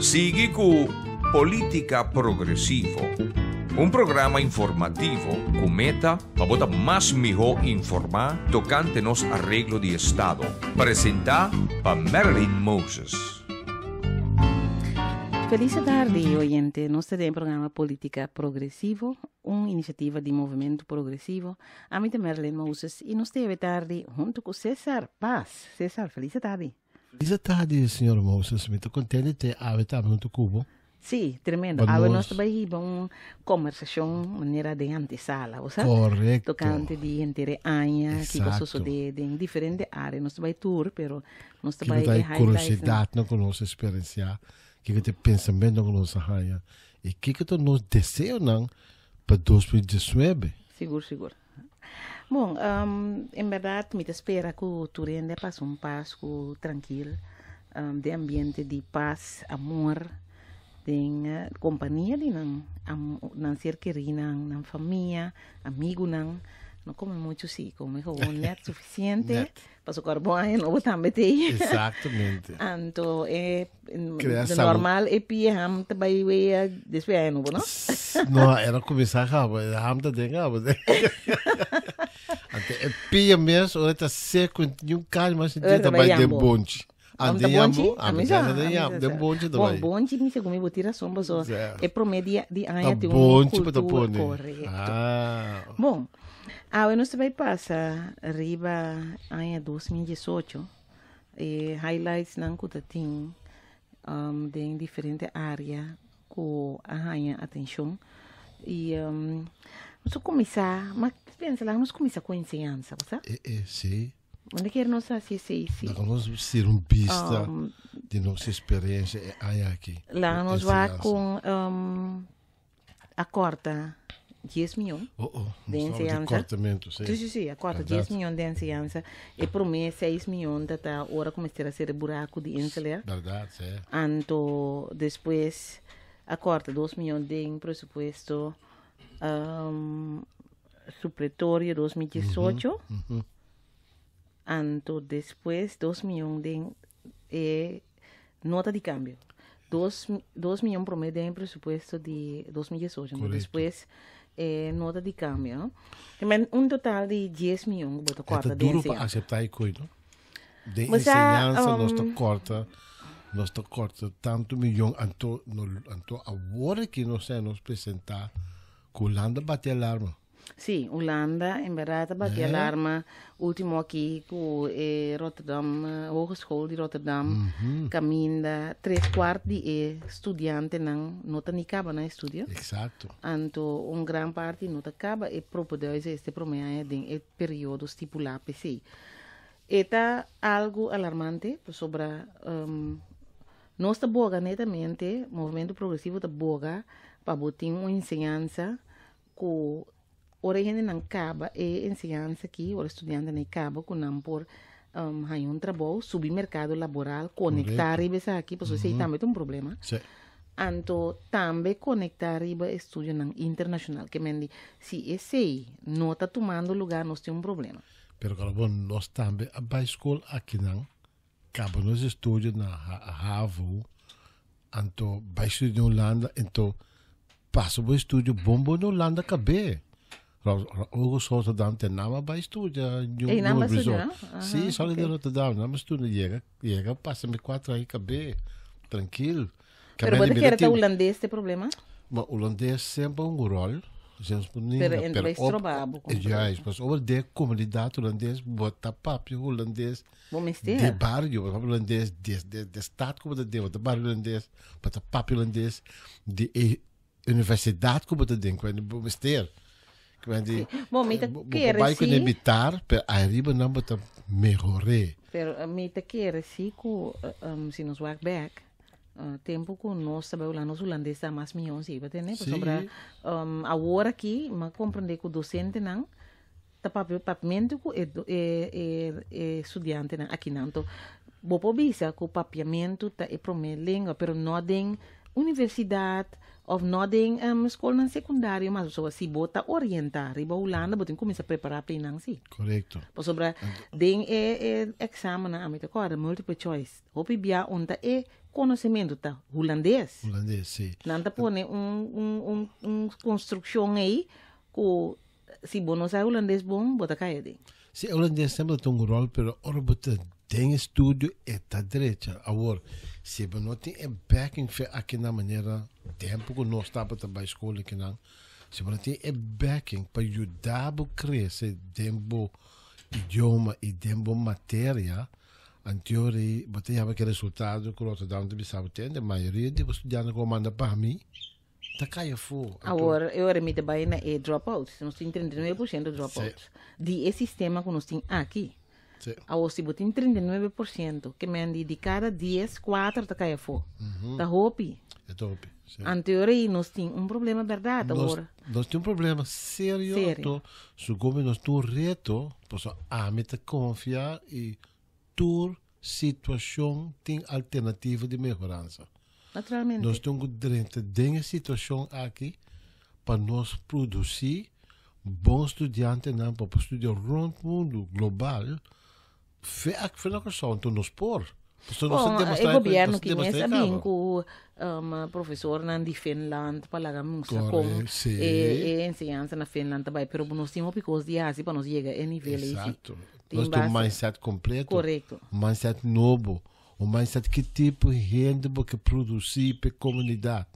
Sigue com Política Progressivo, um programa informativo com meta para botar mais melhor informar tocante nos arreglo de Estado. Apresentar para Marilyn Moses. Feliz tarde, oyente. Nós temos o programa Política Progressivo, uma iniciativa de movimento progressivo. A mim é Marilyn Moses e nós temos tarde junto com César Paz. César, feliz tarde. Feliz tarde, senhor Moses. Muito contente de ter a estar no Cubo. Sim, tremendo. Agora nós também vamos conversação maneira de antesala, sabe? Correto. Tocante de entre anha, que coisa sucede em diferentes áreas. Nós também tour, pero nós também que curiosidade não com nossa experiência, que tem pensamento com nossa raia e que nós desejo não para 2019. Seguro. Bom, em verdade, me espera que o Turende passe passo tranquilo, de ambiente de paz, amor, de companhia, de não ser querida, na família, amigo, não come muito, sim, come o net suficiente, para o carbono, não também tem. Exatamente. Então, de normal, é piam, também é desviar, não? Não, era começar a hamta dengar, até pia mesmo, ou está seco, e calma, mas também de bonde. Ande bonde, de bonde também. Bom, bonde, me segundo me tira sombra só. É promédio de anha de cultura correto. Bom, a nós vai passar arriba anha 2018 e highlights não que tem de diferente área com a anha atenção e nós começar, mas pensa lá, nós começar com ensinança, sabe? Sim. Onde quer nós assistir? Nós ser vista de nossa experiência aqui. Lá nós vamos com a corta 10 milhões de ensinança. Sim, a corta 10 milhões de ensinança e por mês 6 milhões da hora começar a ser buraco de ensinar. Verdade, sim. Então, depois a corta 2 milhões de presupuesto supletório 2018. Então, depois, 2 milhões de nota de câmbio. 2 milhões por mês de presupuesto de 2018. Correto. Depois, nota de câmbio. Também total de 10 milhões. É duro para aceitar isso, não? De ensinança, nós corta tanto milhão. Então, agora que nós nos apresentar, que Holanda bate alarma. Sim, Holanda, em verdade, bate alarma. Último aqui, com Rotterdam, Hogeschool de Rotterdam, caminha 3/4 de estudante não está nem acaba na estudo. Exato. Então, grande parte não acaba e propõe este problema de período estipulado PC. Está algo alarmante sobre nós está boga netamente, movimento progressivo está boga para botar uma ensinança com origem não acaba e ensinança aqui, o estudante não acaba com não por um trabalho, subir mercado laboral, conectar e pensar aqui, porque isso também é um problema. Sim. Então, também conectar e estudo internacional, que me se esse não está tomando lugar, nós temos problema. Pero bom, nós também a escola aqui não, acaba nos estudos na Harvard, então vai estudar na Holanda, então passa o estúdio bom na Holanda acabei. O Rotterdam tem nama para estudar no resort. Sim, só de Rotterdam, nama estuda chega, passa-me 4 aí acabei, tranquilo. Pero pode querer ter holandês tem problema? Mas holandês sempre rol. Pero em vez de trabalhar, mas over de comunidade holandês bota papo holandês de bairro holandês de estado como de bairro holandês bota papo holandês de universidade como de quando mister bom me quer vai com evitar para arriba não bota melhorar pero me quer se se nos work back tempo que nós trabalhamos nos holandês dá mais milhões e bater né sobre agora aqui mas compreender que o docente não tá papiamento com estudante não aqui não então vou visa que o papiamento tá é para minha língua pero não tem universidade of nothing escola na secundária, mas só se bota orientar, riba Holanda, botin começa a preparar para não si. Correcto. Por sobre den exame na amita agora multiple choice. Hopi bia onta conhecimento tá holandês. Holandês, sim. Nanta pone construção aí que se bom não sai holandês bom, bota caia de. Sim, holandês sempre tem um rol, pero ora bota tem estudo e tá direita. Agora, se não tem backing aqui na maneira tempo que nós estamos para escola aqui não, se não tem backing para ajudar a crescer dentro idioma e dentro matéria, em teoria, você já vai que resultado que o Rotterdam de Bissau tem, a maioria dos estudantes que manda para mim, tá caia fora. Agora, eu remito bem na dropouts, nós temos 39% de dropouts. De esse sistema que nós temos aqui. Agora, se você tem 39%, que me de cada 10, 4 tá caia fora. Tá hopi. É top. Em teoria, nós temos problema, verdade, agora. Nós temos problema sério. Se como nós temos reto, a meta confiar e toda situação tem alternativa de melhorança. Naturalmente. Nós temos direito de situação aqui para nós produzir bons estudantes para estudar rond o mundo global. Foi uma questão de nos pôr. Bom, o governo que começa bem com o professor na Finlândia para lá como ensinança na Finlândia também, mas nós temos coisas de assim para nós chegar a nível esse. Exato. Nós temos um mindset completo. Correto. Um mindset novo. Um mindset que tipo de gente que produzir para a comunidade.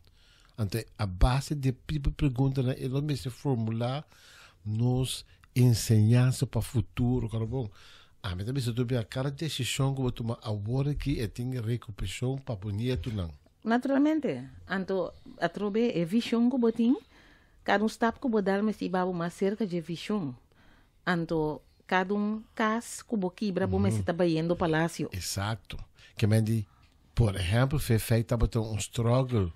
Então, a base de pergunta é o mesmo formular nos ensinança para o futuro, cara bom. Mas também se tu vê a cada decisão que eu tomar agora que tem recuperação para bonito não. Naturalmente. Então, a trobe é visão que eu tenho, cada step que eu dar mas se babo mais cerca de visão. Então, cada caso que eu quebra, mas se está indo ao palácio. Exato. Que me diz, por exemplo, foi feito um struggle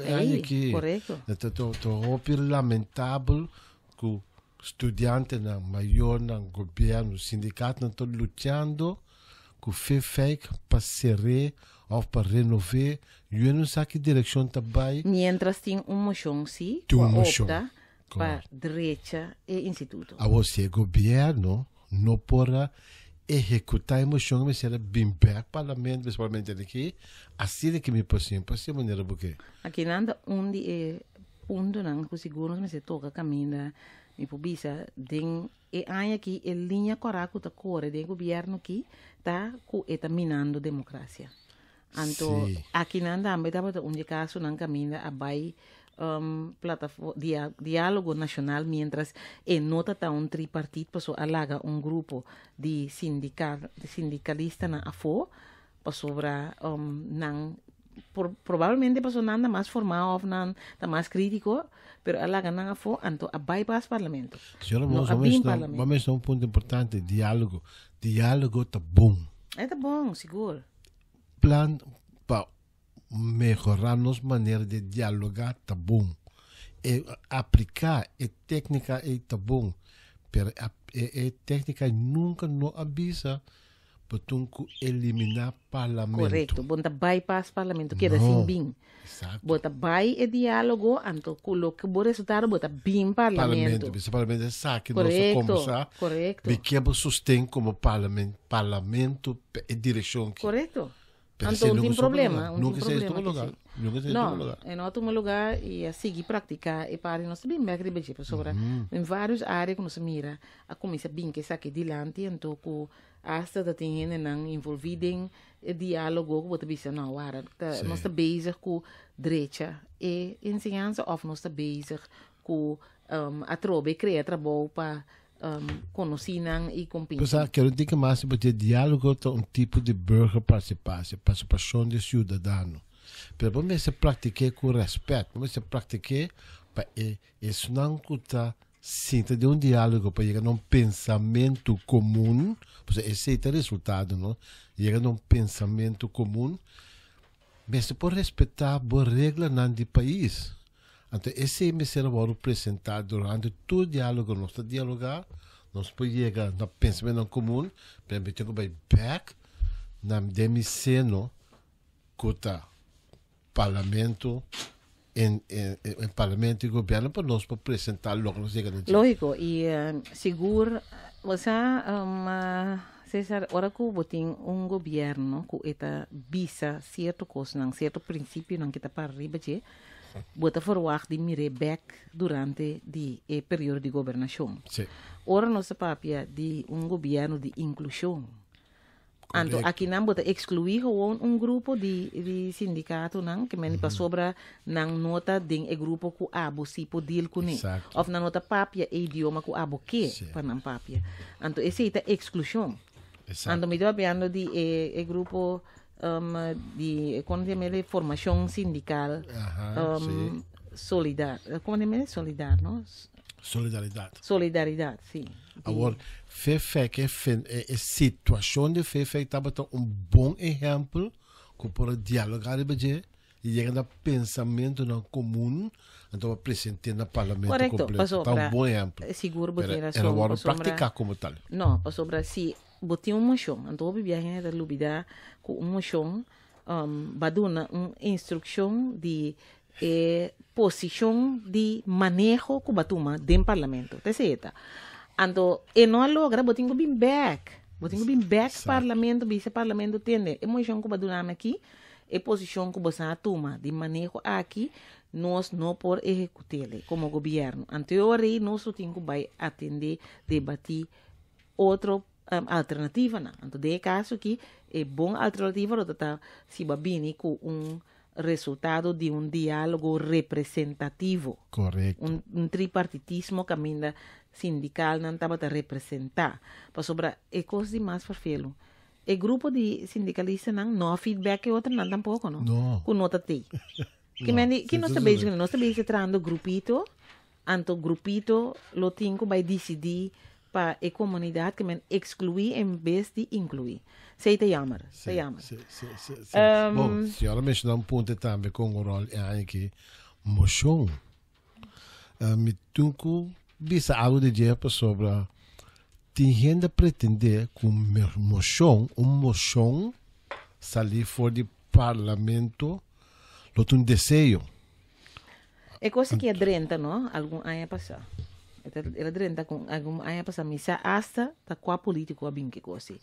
é aqui. Correto. É lamentável que estudante na maior na governo, sindicato não estão lutando que fez fake para ser ou para renovar. Eu não sei que direção está bem. Mientras tem moção, sim, opta para direita e instituto. A você governo não pode executar a moção, mas será bem perto parlamento, principalmente aqui, assim que me passei maneira porque. Aqui nada onde é ponto não, que seguro mas se toca caminho mi pubisa den aqui a linha correta da cor do governo aqui tá minando democracia. Então aqui nanda também tá caso não caminha a vai plataforma diálogo nacional mientras nota tá tripartite passou alaga grupo de sindicalista na afo passou não provavelmente passou nada mais formal ou nada mais crítico, pero alaga nada fo anto a bypass parlamento. Senhora, vamos a um ponto importante, diálogo. Diálogo tá bom. Tá bom, seguro. Plan para melhorar nossa maneira de dialogar tá bom. E aplicar a técnica tá bom, pero a técnica nunca não avisa Botunku eliminar parlamento. Correto. Bota bypass parlamento. Queda assim bem. Exato. Bota by e diálogo. Anto kulo que o resultado bota bem parlamento. Principalmente sabe que correcto, nós começar. Correto. Biqueba sustém como parlamento e direção. Correto. Então não tem problema. Nunca sei em todo lugar. Não, em outro lugar e a seguir praticar e para nós bem bem que sobre em várias áreas que nós mira a começa bem que saque dilante então que hasta da tem não envolvido em diálogo com outra pessoa não agora nós está bezig com direita e ensinança ou nós está bezig com a trobe criar trabalho para conhecimento e compreensão. Pessoal, quero dizer que mais porque diálogo é tipo de burger participação de cidadão. Pero vamos se praticar com respeito, vamos se praticar para isso não custa sinta de diálogo para chegar a pensamento comum, porque esse é o resultado, não? Chegar a pensamento comum, mas se pode respeitar boa regra do país. Então, esse me será apresentado durante todo o diálogo, nós dialogar, nós podemos chegar a pensamento comum, para que vai back na demiseno, que parlamento en parlamento y gobierno para nos para presentar lo que nos llega de Lógico, y seguro, o sea, César, ahora que botin un gobierno que está visa cierto cosa, cierto principio, que está para arriba, bota verwacht die mire back durante die período de governação. Sí. Ora nossa papia de governo de inclusão. Anto aqui não bota excluir gewoon grupo de sindicato não que meni para sobra não nota den grupo que abo si podil kune. Of na nota papia idioma que abo que para não papia. Anto esse é exclusão. Anto me deu apiando de grupo de quando tem formação sindical solidar como é solidar não solidariedade sim agora FEFEC é situação de FEFEC estava bom exemplo que para dialogar e chega a pensamento não comum então apresentar no parlamento completo está bom exemplo seguro botar era agora praticar como tal não para sobre se botar moção então o viagem da lubida com moção baduna instrução de posição de manejo que batuma dentro do parlamento tá certo então e não logra botar bem back parlamento vice parlamento tende emoção que baduna aqui e posição que você toma de manejo aqui nós não por executar como governo anterior nós temos que atender debater outro alternativa não então de caso que é bom alternativa ou se babini com resultado de diálogo representativo correto tripartitismo caminho sindical não estava a representar para sobrar coisa de mais farfelo grupo de sindicalistas não feedback outra não tampouco não com nota T que nós também trazendo grupito anto grupito lo tinco vai decidir para a comunidade que excluir em vez de incluir. Sei te jammer. Bom, a senhora mencionou ponto também com o rol aqui moção. Me tunco bisa algo de dia sobre tem gente pretender com moção sair fora do parlamento lo um desejo. É coisa que é drenta, não? Algum ano passado. Ela drenta com algum ano passado, missa hasta tá com a político a bem que coisa.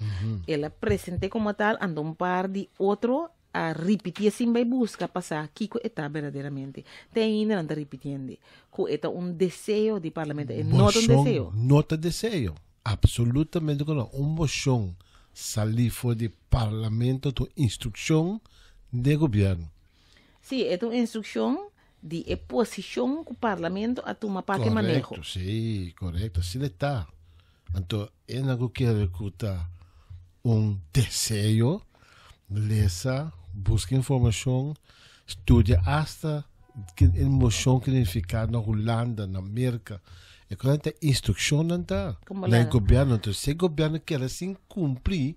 Ela apresenta como tal, anda par de outro a repetir assim vai buscar passar que está verdadeiramente. Tem ainda não está repetindo. Que é desejo de parlamento, é nota desejo. Nota desejo, absolutamente não. Moção sair fora do parlamento, tu instrução de governo. Sim, é uma instrução de posição que o parlamento a tomar para que manejo. Sim, correto. Assim está. Então, é algo que recruta desejo, lesa, busca informação, estuda hasta que emoção que significa na Holanda, na América. É quando tem instrução não está. No governo, então, se o governo quer assim cumprir,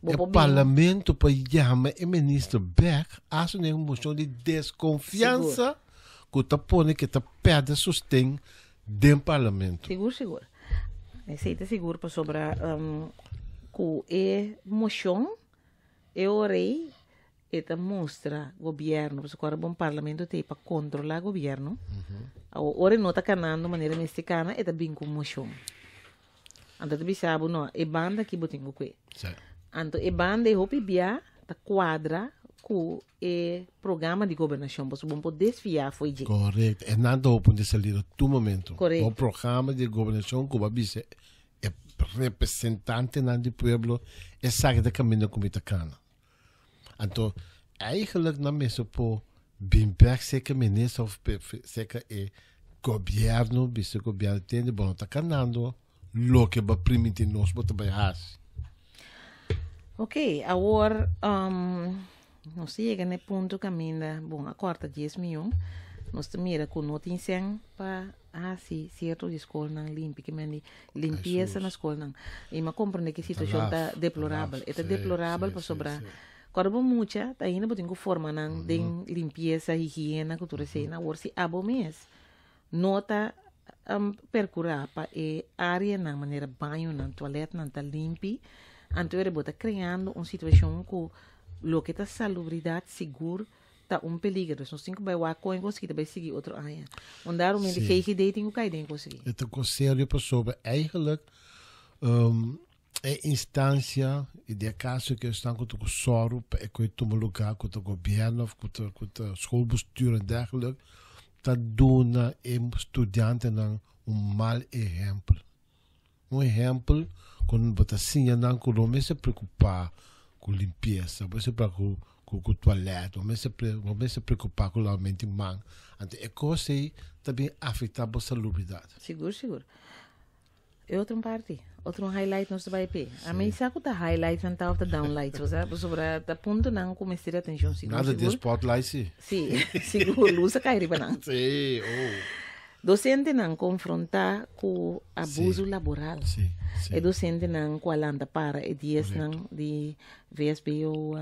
o parlamento para chamar o ministro Beck há uma emoção de desconfiança que está pondo que está perde sustento dentro do parlamento. Seguro. Aceita seguro para sobre que é moção o rei eta mostra governo porque agora bom parlamento tem para controlar o governo. Ora não está canando de maneira mexicana eta bem com moção. Anda de bisabo não é banda que botinho que. Anto e banda e hopi bia ta quadra com o programa de governação, você pode desfiar foi de. Correto. É nada open de sair do momento. Correto. O programa de governação que vai ser representante do povo é sabe da caminho como está cana. Então, eigenlijk na mesa por bem seca ministro of seca é governo, vice-governo tem de bom tá canando, lo que vai permitir nós botar baixar. Ok, agora nós chegamos no ponto que ainda, bom, a quarta 10 milhões, nós mira com notícia para certo de escola não limpa, que meni limpeza na escola não. E me compreende que a situação está deplorável, é deplorável para sobrar. Quando muita, tá ainda botinho forma não de limpeza, higiene, cultura cena, agora se abo mês, nota percurar para a área na maneira banho, na toalete, não tá limpa. Então, ele está criando uma situação que o que está salubridade seguro está peligro. Nós temos que vai o coin conseguir vai seguir outro ano. Onde o Sim. que dating o cai conseguir. Het is een conselho sobre eigenlijk a instância e de caso que estão com o soro para que tome lugar com o governo, com o schoolbestuur en dergelijke, dat doen estudante mal exemplo. Exemplo quando você assim não não se preocupar com limpeza, você se preocupar com o toalete, você se preocupar com a mente man. Então é coisa aí também afeta a salubridade. Seguro. E outra parte, outro highlight nós vai ver. A mim sabe que highlight van tal de downlight, você sobre a ponto não começar a atenção seguro. Nada de spotlight sim. Sim, seguro, luz a cair para não. Sim, Docente não confrontar com abuso laboral. Sim. E docente não com a landa para e dias não de VSBO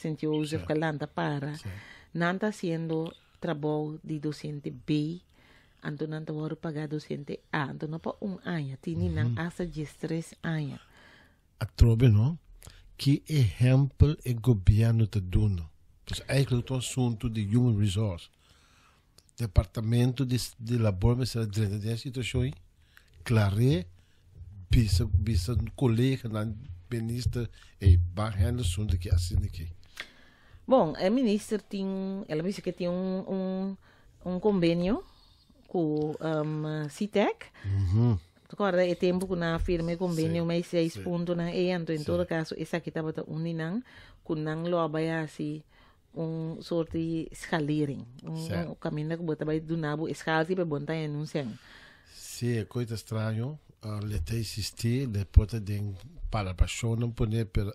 Saint Joseph com a landa para. Não está sendo trabalho de docente B. Anto não está pagar docente A. Anto não para ano. Tini não hasta 3 anos. A trobe não? Que exemplo o governo está dando? Dus eigenlijk het assunto de human resource. Departamento de labor met zijn derde situatie. Clare, bisa collega na minister e barrendo assunto que assim aqui. Bom, a ministra ela disse que tinha convênio com CITEC. Agora é tempo que na firme convênio mais 6 pontos na então em todo caso essa aqui estava uninang com nang loba assim soort de escalering. Caminho que bota vai do nabo escala para botar em Sim, é coisa estranho. Let existir, depois tem para a pessoa não poder per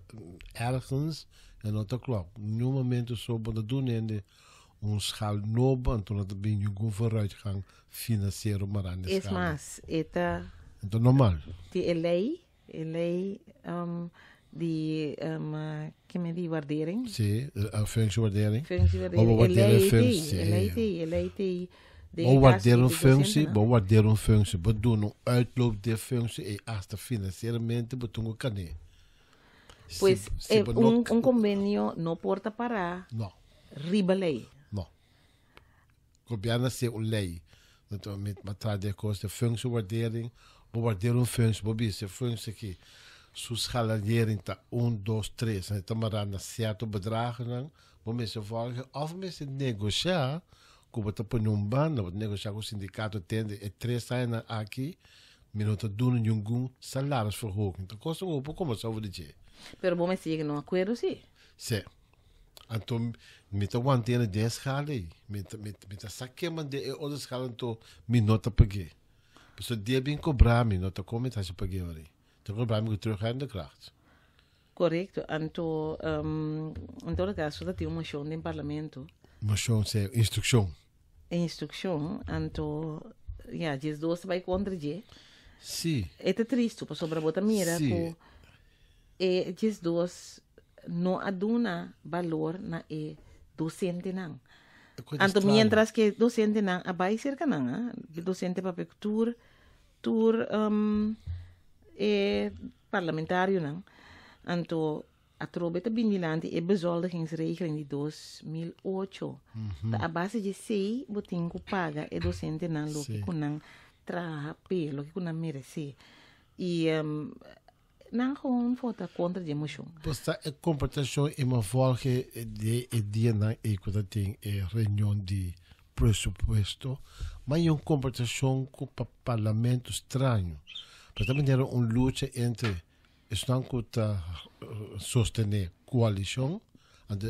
ergens en outro club. No momento zo dat doen en schaal novo, então dat ben je gewoon vooruitgang financiero maar aan de schaal. Es más, eta Então normal. Die lei die que me di waardering. Sim, a functiewaardering. Ou waarderen functie, maar waarderen functie. We doen een uitloop de functie en hasta financieramente we doen kan niet. Pues un convenio no porta para riba lei. No. Gobiana se een lei. Dat we met matrade kosten functiewaardering, we waarderen een functie, we bieden functie die su scalering ta 1, 2, 3. En het maar aan een certo bedragen dan, we mensen volgen of mensen negociëren. Como está por um bando, negociar com o sindicato tende e 3 anos aqui, minuto doen nenhum salarisverhoging. Então, custa como só vou dizer. Pero bom, mas chega num acordo, sim. Sim. Então, me tá mantendo 10 escalas, me tá saqueando de outra escala, então, minuto paguei. Pessoal, dia bem cobrar, minuto como está se paguei ali. Então, cobrar me terug aan de kracht. Correto. Então, em todo caso, tem uma moção no parlamento. Moção, sim, instrução. Instrução, então, diz dois vai contra je. Sim. É triste, para sobre a bota mira, Sim. E diz dois não aduna valor na docente não. Então, mientras que docente não, abai cerca não, docente para tur parlamentário não. Então, a trobeta binilante e bezoldigingsregeling de 2008. A base de 6, botin que paga e docente não lo que kunang traha pelo que kunang merece. E não gewoon vota contra de moção. Basta a comportação e uma volge de dia na equidade e reunião de pressuposto, mas é uma comportação com o parlamento estranho. Mas também era uma luta entre estão com a sostener coalição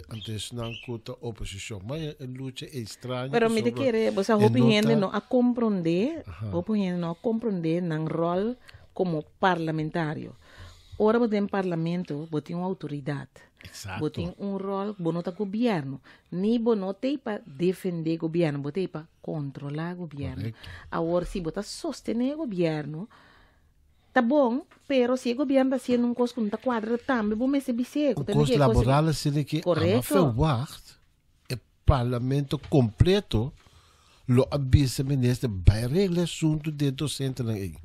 antes não com a oposição. Mas a luta é estranha. Pero me querer, você opinião não a compreender, opinião não a compreender não rol como parlamentário. Ora você em parlamento, você tem uma autoridade. Exato. Você tem um rol, você não está governo. Nem você não tem para defender o governo, você tem para controlar o governo. Agora, se você sostener o governo, tá bom, pero se o governo está sendo coisa que não está quadrado também, vou me ser o custo laboral é que a wacht, o parlamento completo, lo avisa ministro, vai regler assunto de docente na aí.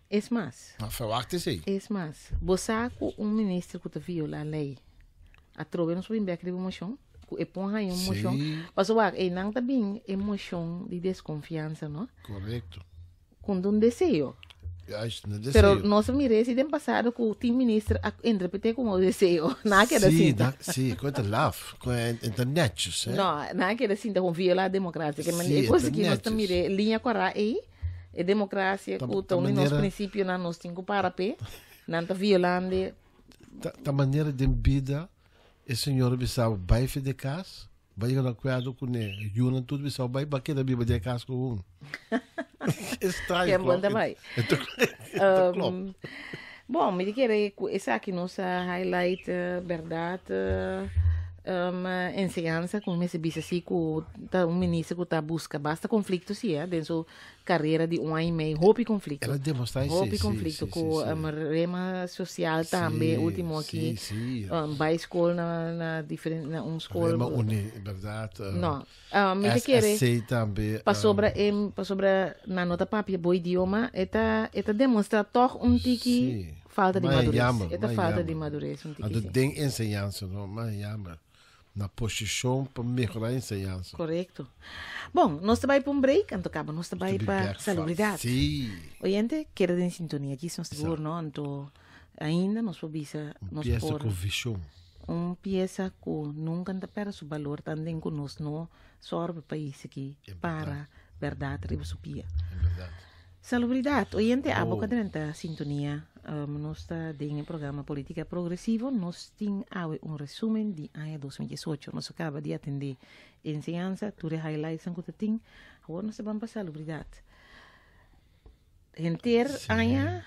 É mais. A verwacht is aí. É mais. Você com ministro que viola a lei, a trove não soube bem que moção, e põe aí emoção. Sim. Mas o e não também emoção de desconfiança, não? Correto. Com um desejo. Acho não Pero desejo. nós miramos em passado que o team ministro interpretou como desejo. Não quer assim. Sim, com a love, com a internet, né? Não quer assim, com violar a democracia. Que Sim, é coisa que nós internet. miramos, linha correta aí, é democracia, Da- o da tão nos maneira- princípios, nós temos que parar, não está violando. Da maneira de vida, o senhor bisau vai de casa, vai na cuidado com ele, Juna tudo bisau vai baque da biba de casa com um. Estranho. Que é bom também. Klopt. Bom, me querer essa aqui nossa highlight, verdade, ensinança, como me se diz assim, que um ministro que está busca basta conflito, sim, dentro da carreira de um ano e meio, roupa e conflito. Ela demonstra isso. Roupa e conflito, com a rema social também, último aqui, Sim. vai escola na diferente, na escola. Rema une, verdade. Não, me querer. Sei também. Para sobre na nota papia bom idioma, eta demonstra toch tiki falta de madurez. Eta falta de madurez A tiki. do tem ensinança, não, mas jammer. Na posição para melhorar a ensinança. Correto. Bom, nós trabalhamos para um break, então acaba, nós trabalhamos para salubridade. Sim. Oyente, quero em sintonia aqui, nós seguro, não? Então, ainda nós podemos nós Peça pôr com visão. peça que nunca perde seu valor, também que nós não sorbe país aqui para verdade, riba supia. É verdade. Salubridade. Oyente, a boca de sintonia, nós está em programa Política Progressivo, nós temos resumo de ano 2018. Nós acaba de atender ensinança, tudo highlights que tem. Agora nós vamos para salubridade. Enter ano,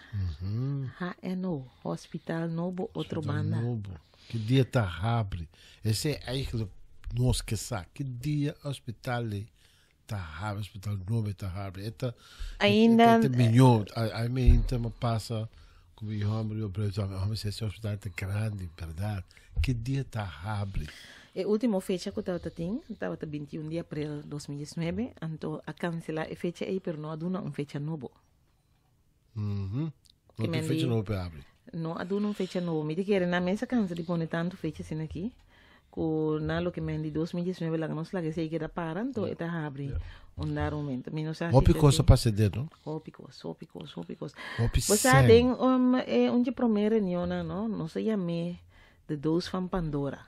HNO, Hospital Novo, outro banda. Que dia tá abre. Esse é eigenlijk nós que sabe. Que dia hospital tá abre, hospital novo tá abre. Eta Ainda milhão, a mim então passa como eu amo, esse hospital tá grande, verdade. Que dia tá abre. a última fecha que eu estava 21 de abril de 2019, então a cancelar a fecha aí, pero não aduna fecha novo. Não tem fecha novo para abrir. Não aduna fecha novo. Me diga, na mesa cansa de pôr tanto fecha assim aqui, que na lo que me de 2019 lá nós lá que sei que era para, então está abre dar momento. Hopi coisa para ceder, não? Hopi coisa. Hopi Você tem onde primeira reunião, não? Nós chamamos de dos van Pandora.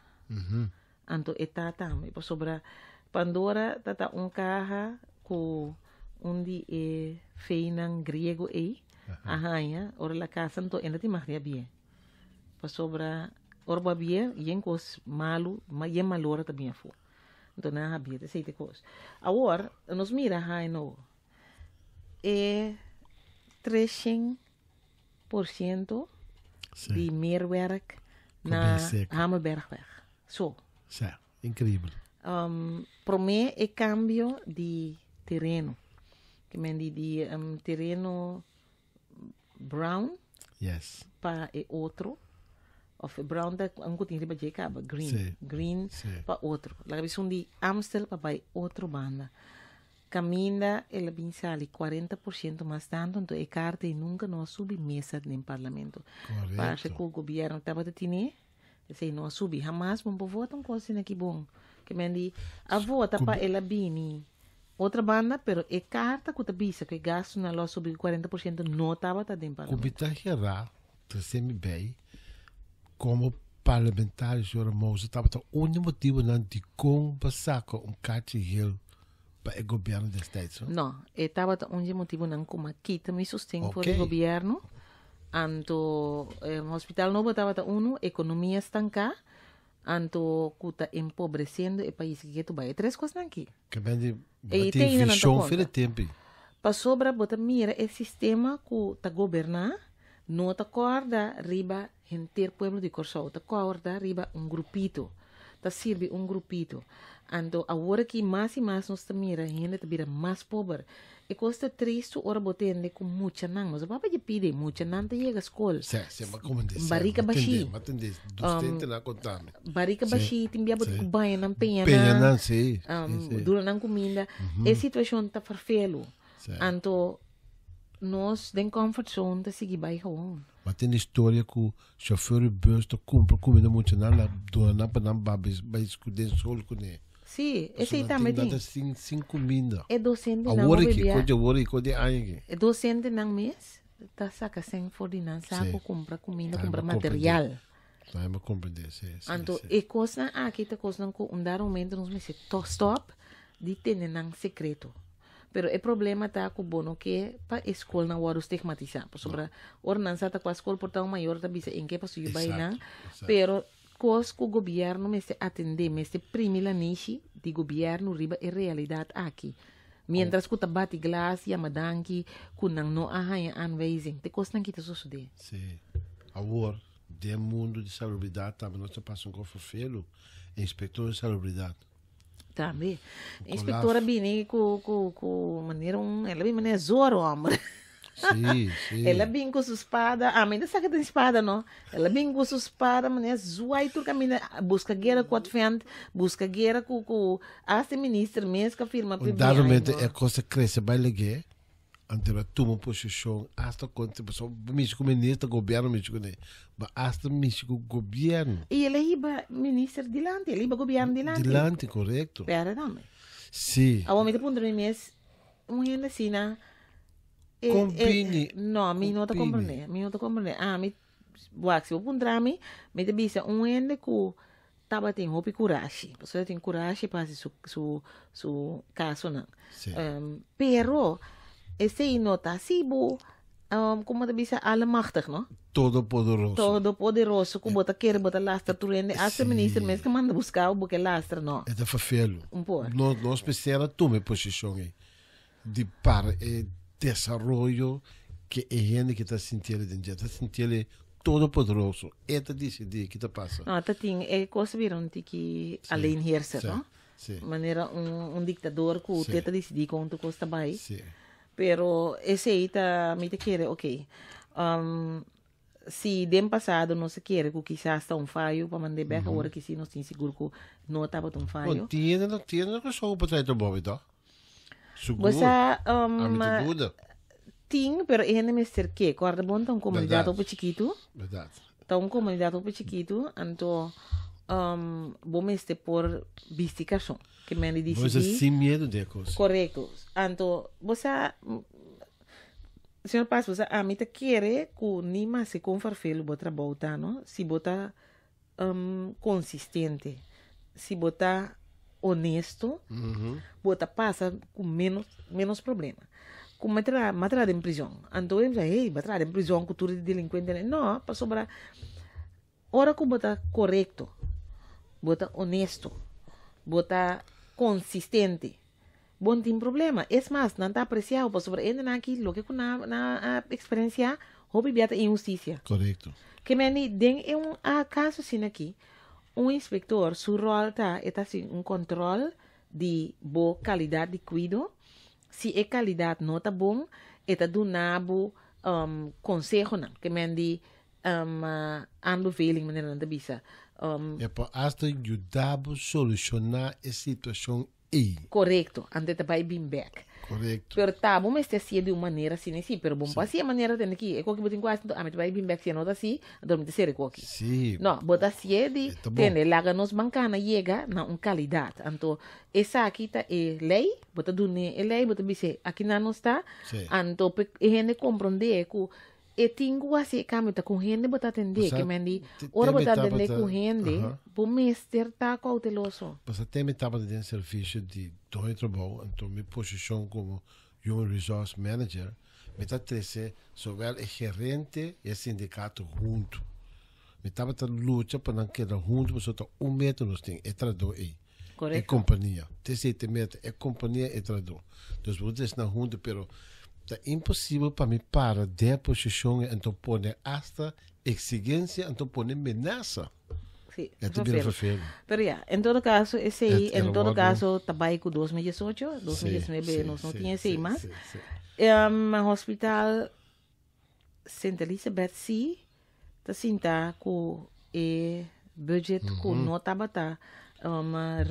Então, está também. Sobre Pandora, está carro com onde é feinan grego aí. Aham, ora la casa, então, ainda tem mais bem. Sobre orba bem, e em coisa malo, mas é malora também foi. Então, não há bem, sei de coisa. Agora, nós mira, não. É 300% de meerwerk na Hammerbergweg. Zo. Sim, incrível. Para mim é cambio de terreno. Que me diz terreno brown Yes. para outro. Of brown da angu tinha riba de caba green. Green para outro. La visão de Amstel para outro banda. Caminha ela binsali 40% mais tanto, então é carta e nunca não subi mesa no parlamento. Correto. Para que o governo estava de tine, sei não subi, jamás vamos votar um coisa aqui bom. Que me diz, a vota para ela bini outra banda, pero é carta que bisa que gasto na loja subi 40% não estava tá dentro parlamento. Comita geral, trazendo bem, como parlamentar, senhora Moza, estava o único motivo não de conversar com cartilheiro para o governo destijds. Não, estava um motivo não como quita me sustento por o governo. Anto hospital novo estava economia estanca, anto cuta empobrecendo o país que tu vai. Três coisas aqui. Que bem de tem visão fyrir tempo. Para sobra bota mira o sistema que tá governar, não tá corda riba inteiro pueblo de Corsol, tá corda riba grupito. Tá sirve grupito. Ando agora que mais e mais nós mira, ainda tá vira mais pobre. E custa triste hora botende com muita não, mas o papai pede muita não te chega à escola. Sim, mas como diz? Barriga baixi. Matende, dostente na contame. Barriga baixi, tem bia botar banho não penha não, sim. Dura não comida. E situação tá farfelo. Anto nós den comfort zone tá seguir vai gewoon. Mas tem história que o chauffeur de bus to compra comida muito na dona para não babes, mas que den sol com ele. Sim, esse aí também tem. Sem comida. É docente A não hora bebia. que de aí. É docente não mês. Tá saca sem fordinança, saco compra comida, compra material. Não, eu compreender, sim. Então, e coisa aqui tá coisa com um dar aumento nos meses stop de ter nang secreto. Pero o problema tá com bono que para escola na hora estigmatizar. Sobre ordenança tá com a escola por tão maior tá bisa em que passo vai na. Pero coisa que o governo me se atender, me se primeira niche de governo riba é realidade aqui. Mientras que bate glass e a madanki kunang no ahaya aanwijzing. Te coisa não kita suceder. Sim. Agora de mundo de salubridade também nós passamos com o inspetor de salubridade. Também. Inspectora bini com maneira ela bem maneira zoro homem. Sim. Ela bem com sua espada, ainda sabe que tem espada não. Ela bem com sua espada, maneira zoai tu caminha busca guerra com a frente, busca guerra com a ministra mesmo que afirma para dado momento é coisa cresce vai legal. Ante a toma posição hasta quando pessoa místico ministro governo místico né mas hasta místico governo e ele iba ministro dilante ele iba governo dilante correto pera também sim a homem te pondre mês ainda assim na compini não me não te compreender me wax eu pondra me te bisa ainda que tava tem hopi coragem pessoa tem coragem para su caso não pero esse nota sibo como te bisa allemachtig no todo poderoso como bota quer bota lastra tu rende essa ministra mesmo que manda buscar o porque lastra no é da fafelo pouco nós precisa tomar posição de para desenvolvimento que é gente que está sentindo dentro está sentindo todo poderoso eta decidir que tá passa não tá tem é coisa viram que além heerser no maneira ditador que tenta decidir quanto custa vai pero esse aí tá me te quer ok se dem passado não se quer que quizás está falho para mandar back agora que se não tem seguro que não estava tão falho não tinha que só para trazer o bobo então seguro tem pero é nem mestre que corda bom tá comunidade para chiquito verdade tá comunidade para chiquito então bom mestre por investigação que me disse você sem medo de coisa correto então você senhor Paz você a mim te quer que nem mais se confarfelo o trabalho tá não se botar consistente se botar honesto botar passa com menos problema como matar em prisão então eu já matar em prisão com tudo de delinquente não para sobrar hora que botar correto botar honesto botar consistente bom tem problema é mais não está apreciado para sobre ainda naquilo que na experiência houve biata injustiça correto que me den é caso assim aqui inspetor seu rol tá assim controle de boa qualidade de cuidado se a qualidade não tá bom está do nabo conselho não que me di aanbeveling meneer não bisa é para hasta ajudar a solucionar a situação aí correto antes de vai bem back correto pero tá bom mas assim de uma maneira assim sim pero bom assim a maneira tem aqui é qualquer botin quase a gente vai bem back se não tá assim dorme de ser aqui sim não bota assim de tem lá nos bancana chega na qualidade então essa aqui tá é lei bota do é lei bota bise aqui não está então a gente compreender que e tenho assim caminho tá com gente bota atender que mendi ora bota atender com gente o mestre tá cauteloso você tem etapa de serviço de dois trabalho então minha posição como human resource manager me tá trece sobre o gerente e o sindicato junto me tava tá luta para não quedar junto você tá metro nós tem é trador aí é companhia te mete é companhia é trador então vocês na junto pero é impossível para mim para de posição então pôr hasta exigência então pôr ameaça sí, é tudo bem feito pero em todo caso esse aí em todo caso trabalhei com 2018 2019 nós não tinha esse mais no hospital Santa Elizabeth tá sinta com budget com não estava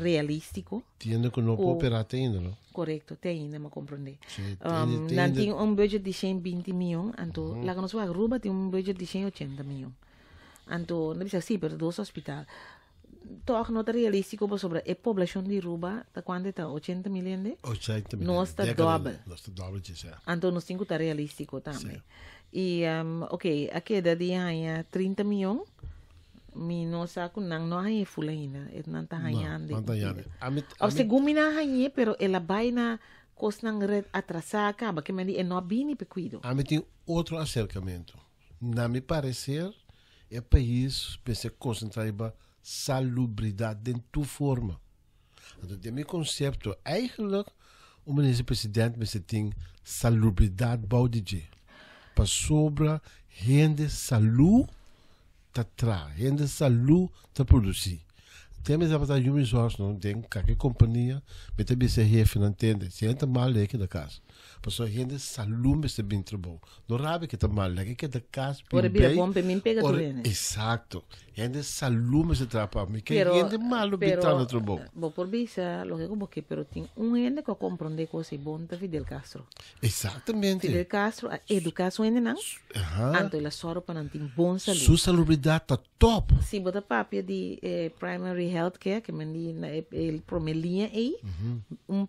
realístico. Tiene que não pode operar ainda, não? Correcto, tem ainda, me compreender. Sim, Não tem budget de 120 milhões, então, lá que nós vamos Aruba tem budget de 180 milhões. Então, não precisa sim, pero dois hospitais. Toch não é realístico sobre a população de Aruba, tá quanto está? 80 milhões? 80 milhões. Nós está doble. Nós está doble, já. Então, nós temos que estar realístico também. E, ok, a queda de 30 milhões, mi não sabe que não é full ainda, não está ganhando. Não está ganhando. Ou segundo não ganha, pero ela vai na coisa não atrasar, acaba que me diz, não bem para cuidar. A mim tem outro acercamento. Na me parecer, é país pensa concentrar em salubridade dentro da forma. Então, tem meu conceito, eigenlijk, o ministro-presidente pensa tem salubridade baudige. Para sobre rende saúde ta tra, rende saúde ta produzir. Temos a batalha de resources, não tem qualquer companhia, mas também se refe não entende, se entra mal é que da casa. Porque rende saúde se bem trabalho. Não rabe que tá mal, é que da casa. Ora bem, bom para mim pega tudo, né? Exato. Rende saúde se trabalha, mas que rende mal o bitão no trabalho. Bom, por bisa, lo que como que pero tem gente que compreende coisa bom da Fidel Castro. Exatamente. Fidel Castro, a educação ainda não. Então ela só para não ter bom saúde. Sua salubridade tá top. Se bota papia de primary health care, que me diz ele promelia aí,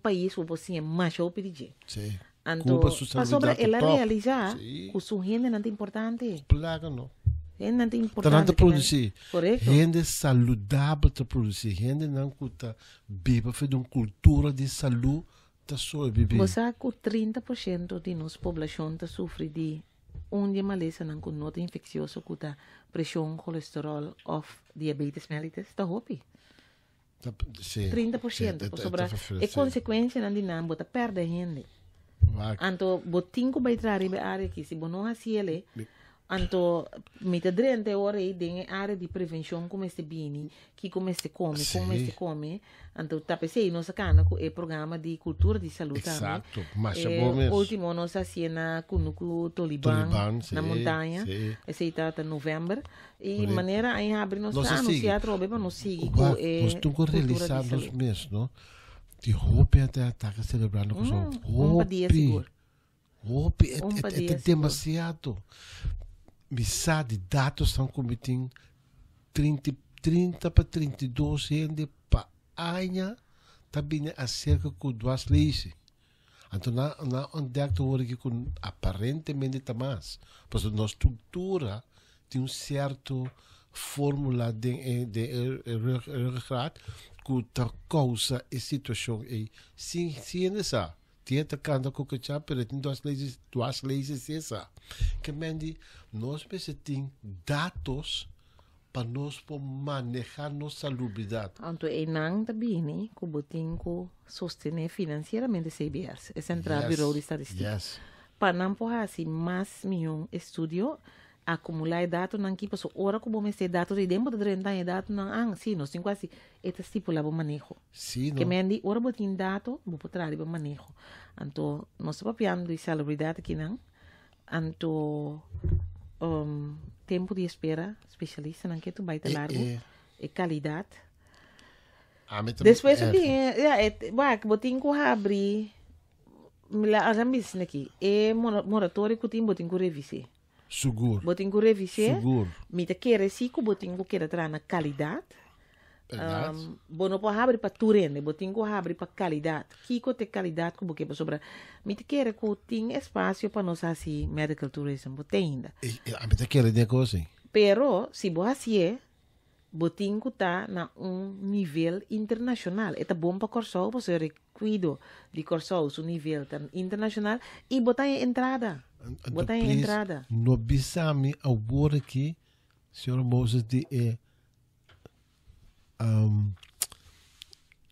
país que você é mais ou pedir. Sim. Então, para sobre ela realizar, o seu renda não é importante. Plaga não. Renda não é importante. Tanto produzir. Correto. Renda saudável para produzir. Renda não custa beba feito uma cultura de saúde tá só beber. Você sabe que 30% de nossa população tá sofre de de maleza não com nota infecciosa com pressão, colesterol ou diabetes mellitus, tá hopi. 30%. Sobre a consequência não de não bota perde renda. Anto botinho vai trazer a área que se não assim ele anto mita drente ora aí tem área de prevenção como este bini que como este come anto tá pensei nossa cana com o programa de cultura de saúde exato mas é bom mesmo último nossa cena com Toliban na montanha esse tá em novembro e maneira aí abre nossa anunciar trobe para nós seguir com nós estamos realizando os meses não de roupa até ataca celebrando com som roupa é demasiado missa de dados estão cometendo 30 para 32 gente para anha também acerca com duas leis então na onde é que tu que com aparentemente está mais porque a nossa estrutura tem certo fórmula de regrat que ta causa a situação aí sim nessa tinha tacando com que já pero tem duas leis essa que mende nós precisamos dados para nós manejar nossa salubridade. Então é não também né que botem que sostener financeiramente CBS é Central Bureau de Estatística para não porra assim mais milhão estudo acumular dados não que passou hora que vamos ter dados e dentro de 30 dados não sim nós temos quase este tipo de manejo sim que me andi hora botin dados vou trazer para manejo então nós papiando de salubridade aqui não então tempo de espera especialista não que tu vai ter largo e qualidade depois que botin que abrir a já aqui é moratório que tem botin que revisar seguro. Botinho revisar. Seguro. Mita querer sico botinho querer entrar na qualidade. Bono pode abrir para turende, botinho abrir para qualidade. Kiko te qualidade como que sobre. Mita querer que tem espaço para nós assim medical tourism, botem ainda. A mita querer de coisa. Pero se bo assim botinho tá na nível internacional. É bom para Corsol, você cuido de Corsol, o nível internacional e botar entrada. Botar entrada. No bisami agora aqui, senhora Moses de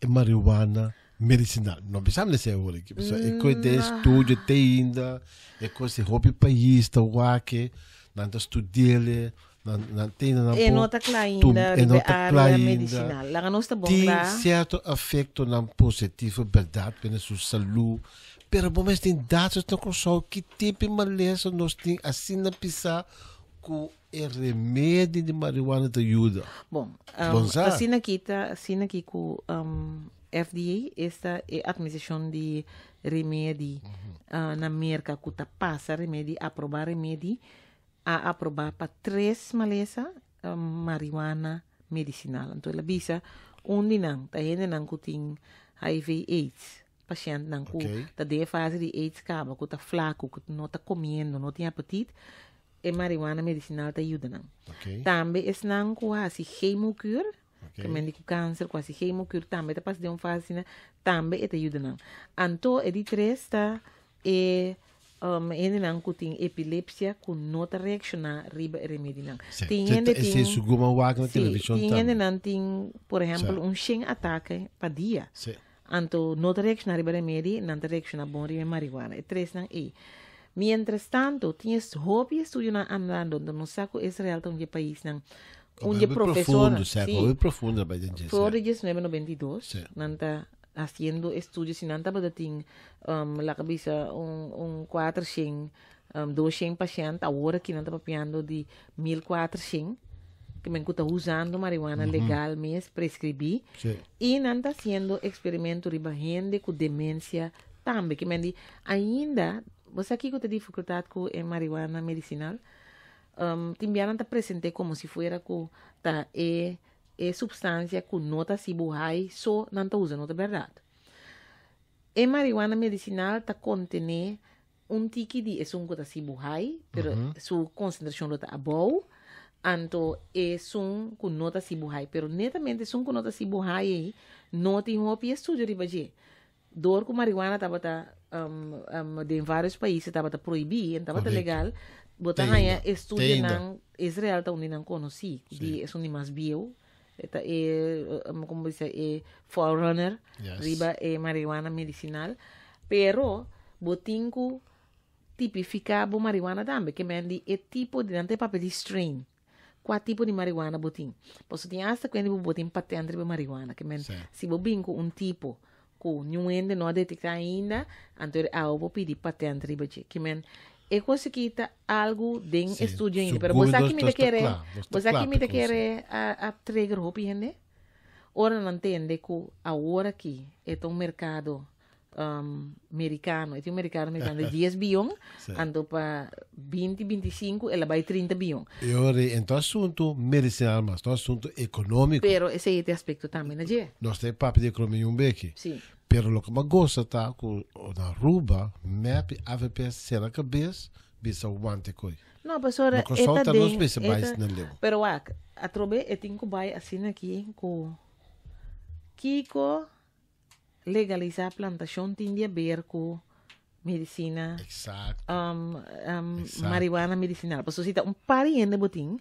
marihuana medicinal. No bisami nesse agora aqui. É coisa de estúdio tem ainda, é coisa de hobby país, tá o que, não estudele. É nota ainda a área medicinal. Lá nós tá bom lá. Tem certo efeito não positivo, verdade, para sua saúde. Pero bom, mas tem dados no console que tipo de maleza nós tem assim na pisar que o remédio de marihuana te ajuda? Bom, Bonzar. assim aqui com FDA, esta é a administração de remédio na América, que tá passa remédio, aprovar remédio, a aprovar para 3 maleza marihuana medicinal. Então, ela bisa, não, tá ainda não que tem HIV AIDS. Paciente não que tá de fase de AIDS acaba, que tá flaco, que não tá comendo, não tem apetite, e marihuana medicinal tá ajuda não. Também é não que assim chemocure, que mende com câncer, quase chemocure também tá passando de fase né, também é ajuda não. Então, é de 3 tá ainda não que tem epilepsia, que não tá reaccionar riba remédio não. Tem ainda tem tem, por exemplo, um sem ataque para dia. Anto não te reaccionar para remédio, não te reaccionar bom para marihuana. É 3 não é. Mientras tanto, tinhas hobby estudio na andando, no saco Israel tá país não. Professor, profundo, vai dizer. Por 1992, não tá haciendo estudios sin nanta ba dating la kabisa un 400 200 paciente agora que não está papiando de 1400 que me está usando marihuana legal mesmo prescrevi e não está haciendo experimento riba gente com demência também que me ainda você aqui com a dificuldade com marihuana medicinal timbiana está presente como se fuera com ta substância que não está se buhai só não está usando de verdade. A marihuana medicinal está contém tiki de um que está se buhai, pero sua concentração está above, então é que não está se buhai, pero netamente que não está se buhai não tem um estudo de baixo. Dor com marihuana estava em vários países estava proibido, estava legal. Botar aí estudo não Israel está onde não conheci, de é um mais bio. Esta como dice forerunner riba marihuana medicinal pero botinco tipificado marihuana também que mendi é tipo de não papel de strain qual tipo de marihuana botin posso tem hasta quando botin patente de marihuana que men se bobinco tipo com nenhum não detectar ainda então ao pedir patente riba que men é coisa que está algo de estudo ainda, mas você aqui me quer a trigger hopi gente, ora não entende que agora aqui é um mercado americano, é um mercado americano de 10 bilhões, ando para 20, 25, ela vai 30 bilhões. E ora, então assunto medicinal, mas é assunto econômico. Pero esse é o aspecto também, né? Nós temos papo de economia beque. Sim. Pero lo que me gosta tá com na ruba, map AVP será cabeça, bisa wante coi. Não, professora, eta nos bisa mais na leu. Pero a trobe é tinco vai assim aqui com Kiko legalizar plantação tinha a ver com medicina. Exato. Marihuana medicinal. Porque se pariente botim.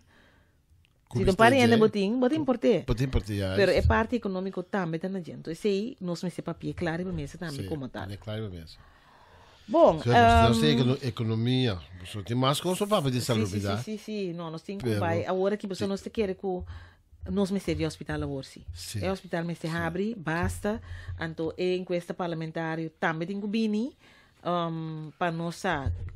Se não pariente botim por ter. Botim por ter. Pero é parte econômico também tá na gente. Esse aí nós me se papel claro para mesa também como tá. É claro mesmo. Bom, eu sei que economia, você tem mais coisa para de saúde, sim. Não, nós temos que vai. Agora que você não se quer que nós me de hospital agora sim. É hospital me se abre, basta. Então, enquesta parlamentar também tem que vir para nós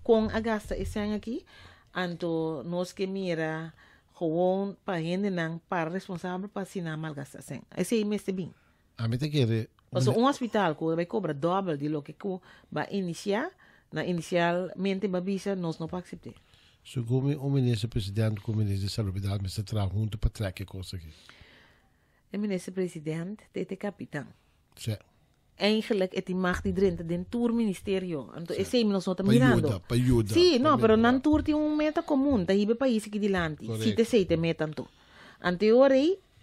com a gasta esse ano aqui. Então, nós que mira gewoon para gente não para responsável para assinar malgastação. Esse aí me se bem. A mim te quer um hospital que vai cobrar dobro de lo que vai iniciar, inicialmente vai bisa, nós não podemos aceitar. So como o ministro-presidente com o ministro de saúde, mas se traz junto para trazer coisa aqui. O ministro-presidente é o capitão. Sim. Eigenlijk é de macht die dentro do ministério. Então, esse aí nós não estamos mirando. Ajuda. Sim, não, mas não tour tem meta comum, tá aí país aqui dilante. Se te sei te meta então. Anterior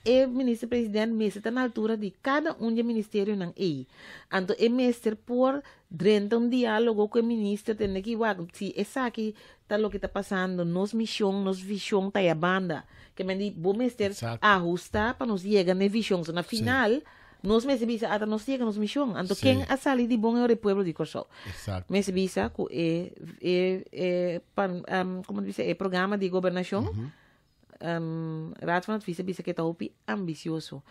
o ministro-presidente mesmo está na altura de cada do ministério não é. Então, é mestre por dentro diálogo com o ministro tem que ir se essa aqui tá o que está passando, nos visão tá a banda, que me diz, bom mestre ajustar para nos chegar na visão, na final nós me bisa até nós chega nos missão, então quem a sair de bom é o povo de Corsol. Exato. Me bisa com como diz é programa de governação. Raad van Advies bisa que está ambicioso.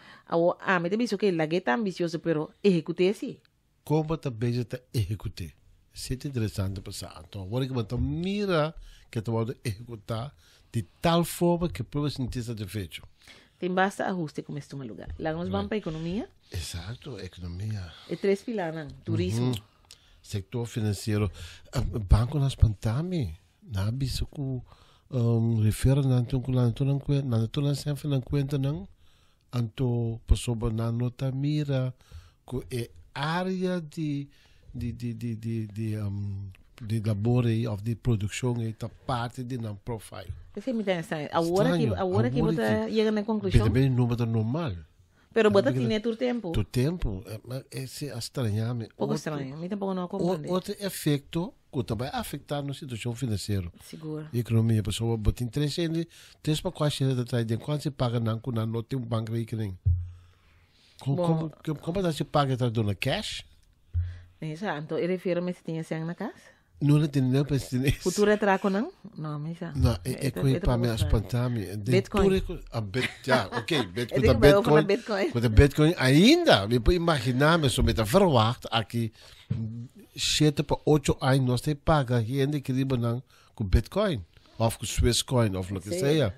Me bisa que la está ambicioso, pero ejecute sí. Como está bem está executar? Isso é interessante para pensar. Então, agora que você mira que tu vai executar, de tal forma que pode sentir de feito. Tem basta ajuste como este lugar. Lá nós vamos para a economia. Exato, economia. E 3 pilares, turismo. Sector financeiro. Banco nas pantami. Na bisa ku refere na tung kulan tulang kwenta, na tulang sempre na kwenta nang anto pasoba na nota mira ku e área de labore of de produção e ta parte de não profile. Você me tem essa. Agora que você chega na conclusão. Bem não é normal. Pero você tinha tu tempo. Tu tempo, esse é estranho. Pouco estranho. Me tampouco não compreende. Outro efeito que também afetar na situação financeira. Seguro. Economia, a pessoa bota em 3 para 4 anos atrás, de quanto se paga não tem um banco rekening. Como você paga atrás do cash? Exato. Eu refiro-me se tinha sangue na casa. Não tem nem para ensinar. Futuro é traco, não? Não, mas já. Não, é coisa para me espantar-me. Bitcoin. Bitcoin. Com o Bitcoin ainda, me pode imaginar, mas somente verwacht, aqui, 7 para 8 anos, nós temos paga ainda que não com Bitcoin. Of com Swiss Coin, of o que seja.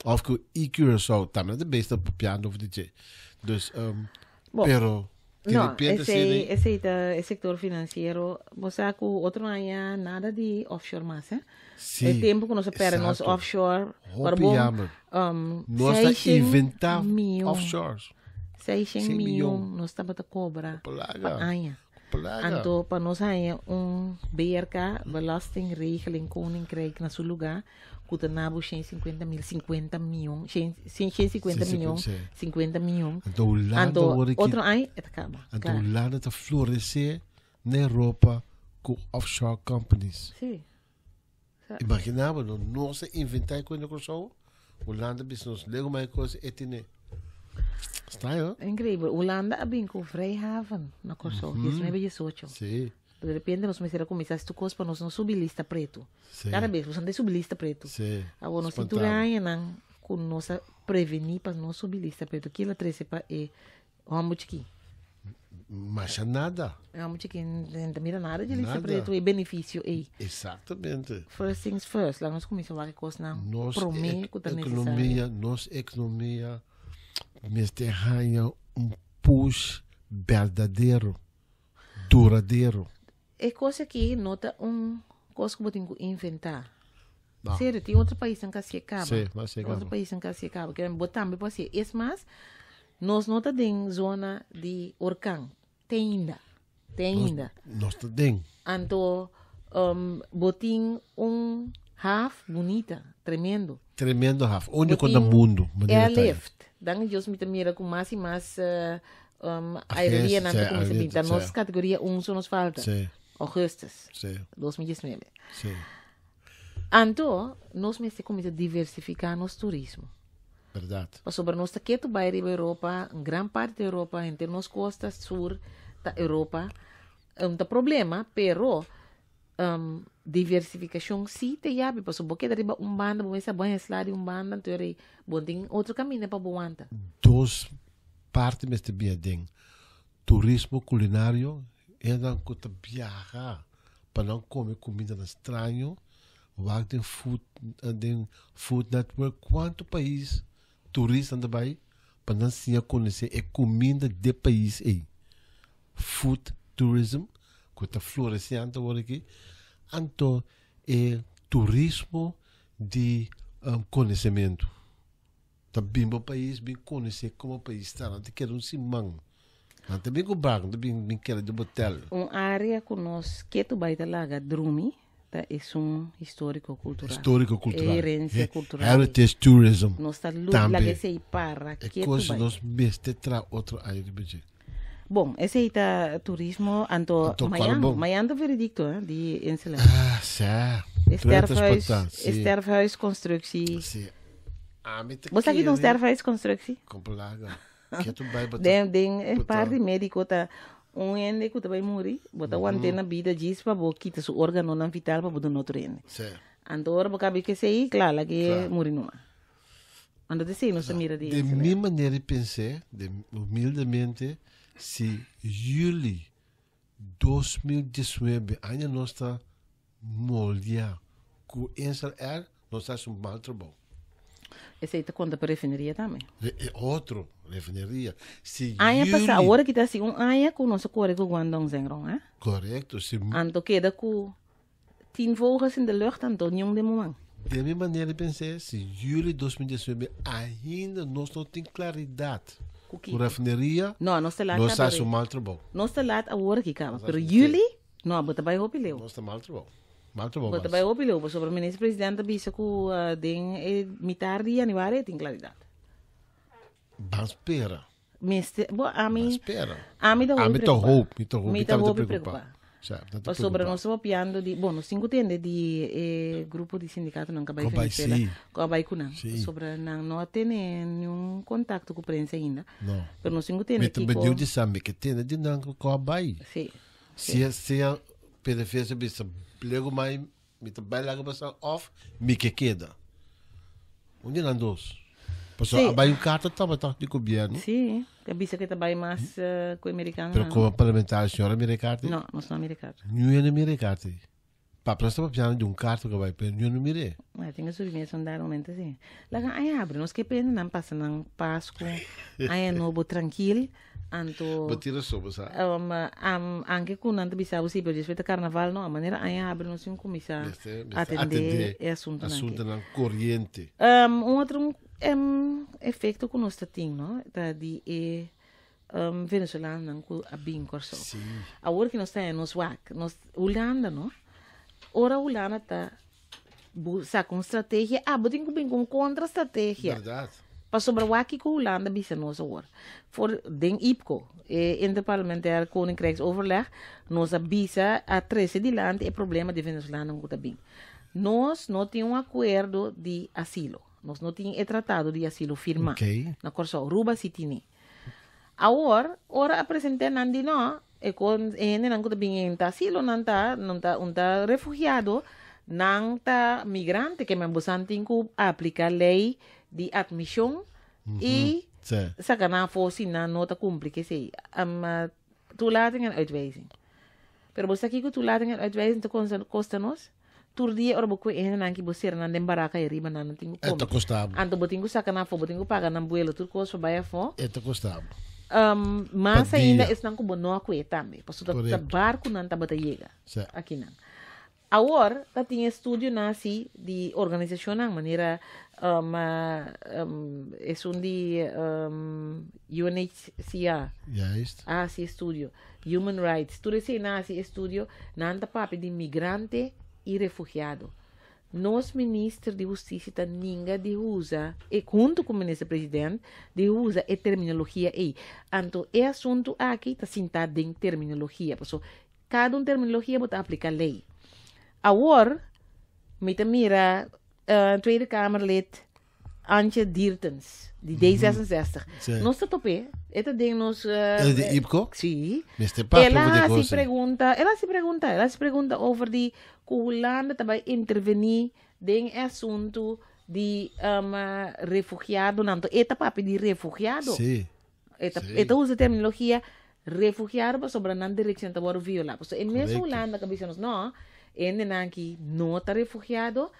Of com e-Curaçao, também é de besta para piano of DJ. Dus, pero... No, esse sector financeiro, você com outro ano nada de offshore mais, eh? Sim. É tempo que nós perdemos nos offshore. Nós estamos inventar offshores. 600 milhões nós estamos a cobrar para ano. Então, para nós aí BRK, belastingregeling koninkrijk na seu lugar, que nabo 50 milhões, 50 milhões. Então, outro ano, acaba. Então, lá está florescer na Europa com offshore companies. Sim. Imaginava, nós inventar coisa com o Holanda business, lego mais coisa, está aí, é incrível. Holanda é bem com Vrijhaven na Corso. Isso não é bem socio. Sim. De repente, nós começamos a começar a coisa para nós não subir lista preto. Cada vez, nós não subir lista preto. Agora, nós temos que nós prevenir para não subir lista preto. Aquilo é para vamos aqui. Mas nada. Vamos aqui, não mira nada de lista preto e benefício. Exatamente. First things first. Lá nós começamos a fazer coisa não prometo que está necessário. Nossa economia mas ganha push verdadeiro, duradouro. É coisa que nota coisa que eu tenho que inventar. Sério, tem outro país em que se acaba. Sim, mas se acaba. Outro país em que se acaba. Que botar me pode ser. É mais, nós não tem zona de Orcang. Tem ainda. Nós tem. Então, botem half bonita, tremendo. Tremendo half. Único no mundo. Airlift. Dan Deus me mira com mais e mais aerolinha na pinta. Nossa categoria 1 só nos falta. Augustus 2019. Sim. Então, nós começamos a diversificar nosso turismo. Verdade. Sobre nós aqui do bairro da Europa, grande parte da Europa, entre nas costas sul da Europa, não tem problema, pero diversificação sim tem já, porque deriva banda, começa a banhar salário banda, então aí, bom tem outro caminho para boanta. Duas partes mas também tem turismo culinário, é não que tu viajar para não comer comida estranho, vai tem food network, quanto país turista também para não se conhecer a comida de país aí, food tourism, que está florescendo agora aqui. Então, é turismo de conhecimento. Também o país bem conhecer como o país está. Não quer simão. Não tem bem com banco, bem quer de hotel. Área que nós que tu vai lá Drumi, é histórico-cultural. Histórico-cultural. Herência cultural. Heritage tourism. Nós está lá que se para. É coisa nós mesmo tra outra área de budget. Bom, esse aí tá turismo, Miami veredicto, de Ensela. Certo. Sterfhuis constructie. Sim. Você aqui não Sterfhuis constructie? Complaga. Que tu vai botar? Tem parte médico tá ende que tu vai morrer, botar uma antena vida diz para botar que o órgão não vital para botar outro ende. Certo. Andor boca que sei, claro, que morrer não. Ando de sei, não se mira de. De minha maneira de pensar, humildemente, se julho 2019 ainda nós está molhar com essa nós nós faz mal trabalho. Esse aí tá conta para refineria também. Outro, refineria. Se Aya passa a hora que tá assim, aya com nosso core com guandong zengron, eh? Correto. Se Anto queda com 10 vogels in de lucht, anto nenhum de momento. de minha maneira de pensar, se julho de 2019 ainda nós não temos claridade com a refineria, Não, nós está lá. nós faz mal trabalho. Nós está lá a hora que acaba. Pero juli, não, bota vai roupa leu. Nós está mal trabalho. Mal trabalho. Bota vai roupa leu. Sobre o ministro-presidente bisa com den mitar de januário tem claridade. Mas espera. Mister, bo a mim. Espera. A mim da Me tá preocupar. preocupar. Sobre nós estamos piando de, bom, nós temos tende de grupo de sindicato não acaba de acabar com não. Sobre não tem nenhum contato com a prensa ainda. Não. Pero nós temos tende que com de sabe que tem de não acabar. Sim. Se a PDFS bisa lego mais me trabalha lá para off me que queda. Onde não dos? Passou a baixo carta estava de governo. Sim. Que bisa que trabalha mais com o americano. Pero como parlamentar a senhora americana? Não, nós não americano. Não é americano. Para nós estamos de carta que vai para não mire. Tem que subir um dar momento assim. Lá aí abre, nós que pena não passa não Páscoa. Aí novo tranquilo. Anto Batira sobre sabe. Anche com nanto bisa usi per respeito carnaval não, a maneira aí abre nós começar a atender assunto não corrente. Outro efeito que nós temos, não? Tá de venezuelano não a bem corso. Sim. A hora que nós temos nos WAC, nós Holanda, não? Ora Holanda tá busca uma estratégia, botem que bem com contra-estratégia. Verdade. Para sobre o que a Holanda bisa nós agora. Voor den IPCO, Interparlementaire Koninkrijksoverleg, nós bisa a 13 de land é problema de venezuelano que tá bem. Nós não temos acordo de asilo. Nós não temos tratado de asilo firmado. Okay. Na corso, Ruba City. Agora, ora apresentei nandi não, e com não que tá bem em asilo, não tá refugiado, não tá migrante que me bosantin ku aplicar lei de admissão e sakana fosse na nota cumpre que sei toelating en uitwijzing. Pero você aqui que toelating en uitwijzing te kosta nos tur dia ora boku en nanki boser nan den baraka e riba nan tingu kom. Eto costava. Anto botingu sakana fo botingu paga nan buelo tur kos fo baya fo. Eto costava. Mas ainda es nan ko bono akwe tambe. Paso ta barco nan ta bata llega. Aqui nan. Agora, tá tinha estúdio nasi de organização na maneira é de UNHCR. Juist. Esse estúdio Human Rights. Tudo esse nasi estúdio nanta papi de migrante e refugiado. Nos ministro de justiça tá ninguém de usa e junto com o ministro presidente de usa a terminologia aí. Então, é assunto aqui tá sentado em terminologia. Porque cada terminologia bota aplicar lei. Agora, met mira Tweede Kamerlid Antje Diertens, de D66. Nós está tope, esta de nos de IPCO? Sim. Ela se pergunta over die Holanda também intervenir em assunto de refugiado, não, eta papi de refugiado. Sim. Eta usa a terminologia refugiado sobre a direção da bora violar. Porque em mesmo Holanda que dizemos não, ainda aqui não está refugiado,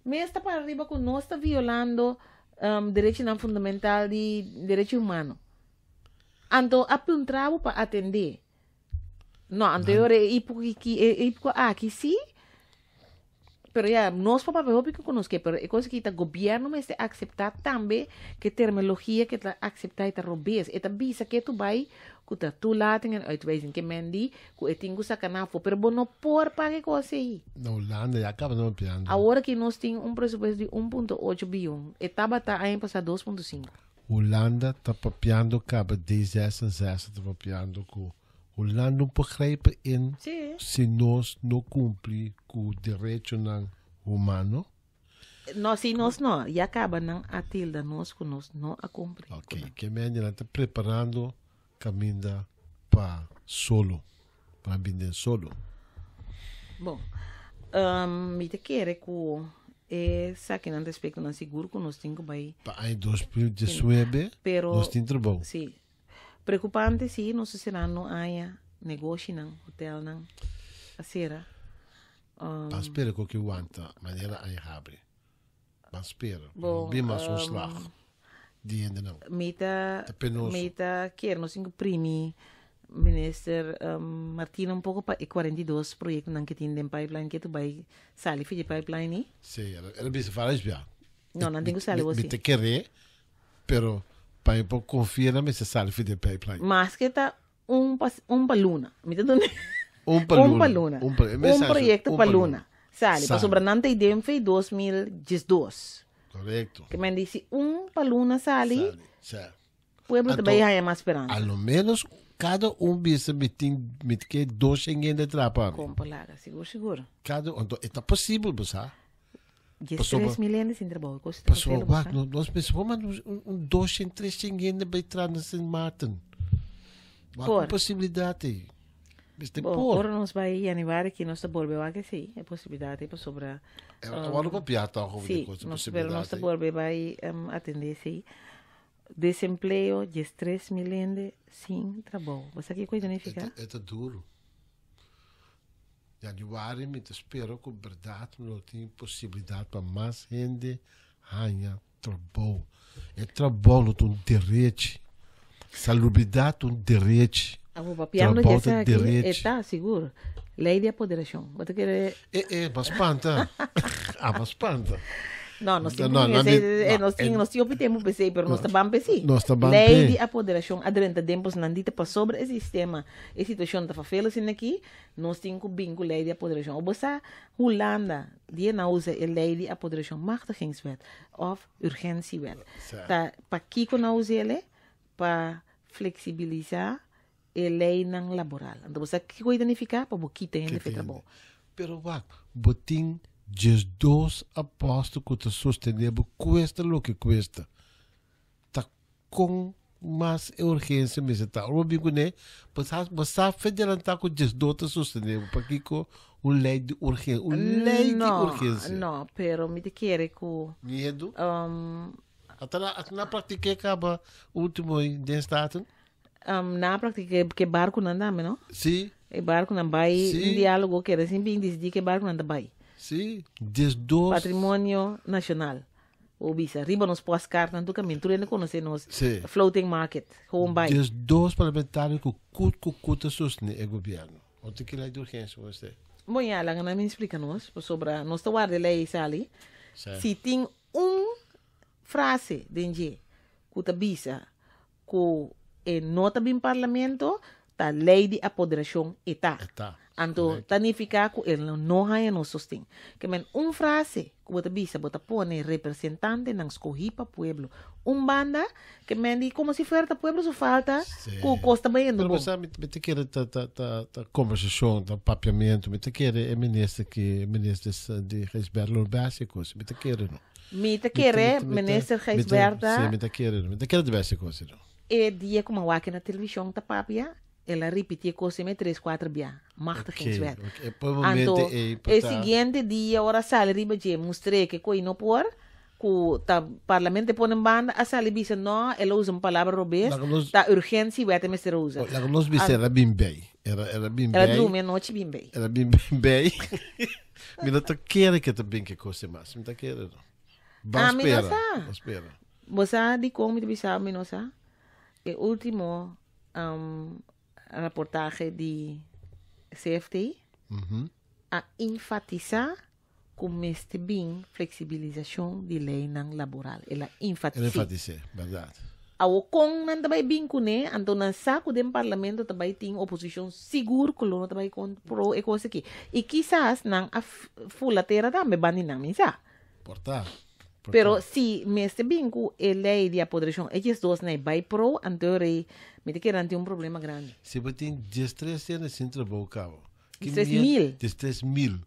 mas está para arriba que não está violando direito fundamental de direito humano. Então, há um trabalho para atender. Não, anterior é aqui sim, pero ya, nós para ver que conosco, pero é coisa que o governo mas tem aceitar também que terminologia que está aceitar está robês, eta bisa que tu vai que tu lating en uitwijzing que mendi que é tingo sacanafo, pero bono por pague coisa aí. Na Holanda já acaba não piando. Agora que nós tem presupuesto de 1.8 bilhão, etapa tá aí passar 2.5. Holanda tá papiando caba D66 tá papiando com Holanda não begrijpen in se nós não cumprir com o direito humano. Não, se nós não, e acaba não a tilda nós que nós não a cumprir. Ok, que menina está preparando caminho para solo, para vir solo. Bom, me te quer que sabe não respeito não seguro que nós temos que para em 2019 nós temos trabalho. Sim. Preocupante sim, não sei se não há negócio não, hotel não, a cera. Espera que eu aguenta, maneira aí abre. Maar spelen. Bom, Bem mais um slag. Die ainda não. Meta, Tá penoso. quer nós cinco primi minister Martina um pouco para 42 projetos não que tem em pipeline que tu vai sair de pipeline ni? Sim, era bem várias já. Não, não tenho sair Me você. te querer, pero para eu confiar na minha sala de pipeline. Mas que tá paluna. Meta tu Paluna. projeto paluna. Sale, Sale. para sobranante idem foi 2012. Correto. Que me disse paluna sale, Certo. pueblo Então, também há mais esperança. Ao menos cada bisa me que 200 de trapa. Com palavra, seguro. Cada então é possível, você. 3 milhões sem trabalho. Pessoal, nós pensamos um 200, 300 de entrar nesse maten. Uma possibilidade aí. Bom, agora nós vai januário que nós estamos voltando a sim, é possibilidade para sobrar. Agora para piata alguma coisa, possibilidade. Nós estamos vai atender sim. Desemprego de 3 milhões sem trabalho. Você que coisa significa? É duro. Januário me espero com verdade não tem possibilidade para mais gente ganhar trabalho. É trabalho um direito. Salubridade um direito. O papiando já está aqui, está seguro. Lei de apoderação. Você quer... Mas espanta. Mas espanta. Não, nós tínhamos tempo para mas nós estamos para lei de apoderação, adrenta tempos não dita para sobre esse sistema, a situação está feia assim aqui, nós temos bingo lei de apoderação. Ou você, Holanda, die não usa a lei de apoderação, machtigingswet of urgentiewet. Tá, para que não usa ele? Para flexibilizar a lei não laboral. Então, você que coisa significa para você ter de trabalho. Pero vai, botin just dos apostos que te sostenevo cuesta lo que cuesta. Tá com mais urgência mesmo tá. O bigo né, você federal tá com just dos te sostenevo para que com uma lei de urgência, Não, pero me te quer que medo. Até na prática acaba último de estado. Na prática que barco não anda, não? Sim. E barco não vai, em diálogo que era assim bem decidir que barco não vai. Sim, desde patrimônio nacional. O bisa, riba nos pós-cartas, não tu caminho, tu ainda conhece nos floating market, home buy. Desde dois parlamentares que cuta sostener o governo. Onde que lei de urgência você? Bom, já, lá não me explica-nos sobre nós tawar de lei ali. Se tem frase dentro que ta bisa que nota bem parlamento, ta lei de apoderação eta. Então, significa que ele não há no sustém. Que men frase que você bisa, você põe representante não escolhi para pueblo. Banda que men di como se fosse pueblo só falta que costa bem do bom. Mas me te quer ta conversação, ta papiamento, me te quer ministro de Reisberlo básicos, me te quer não. Me te quer ministro Reisberta. Sim, me te quer de básicos não. E dia como aqui na televisão ta papia. Ela repetia coisa me 3-4 dia. Machtigingswet. Então, o seguinte dia, hora sale riba je, mostrei que coi não por, que o parlamento põe em banda, a sale bisa não, ela usa uma palavra robês, da urgência, vai ter mais usa. Lá nós bisa era bem bem. Era bem bem. Era dormia noite bem bem. Era bem bem. Me não te quer que te bem que coisa mais. Me te quer não. Vamos espera. Você de como te bisa, me não sa? O último reportagem de CFT a enfatizar como este bem flexibilização de lei não laboral. Ela enfatiza. Verdade. O com não também bem com né, então na saco do parlamento também tem oposição seguro que não também pro e coisa aqui. E quizás não a fula terra também bani não mensa. Portar. Pero si me este bem com a lei de apoderação, esses dois não vai pro, então me que não tem problema grande. Se você tem 13 anos sem trabalho, cabo. 13.000.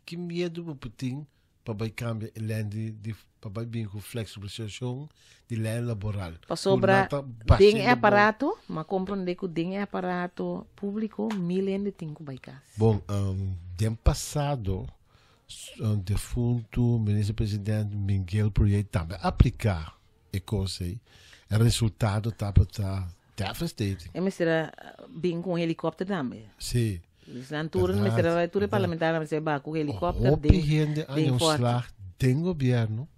Que medo você tem para vai cambiar a lei de para vai bem com flexibilização de lei laboral. Para sobra tem aparato, mas compreender que tem aparato público, milhões tem que vai casa. Bom, tempo passado defunto ministro-presidente Miguel Projeto também aplicar e coisa aí. O resultado estava devastating. E será bem com helicóptero também. Sim. Santuren, mas será tudo parlamentar, mas é com helicóptero. Hoop gente aan jouw slag, den governo,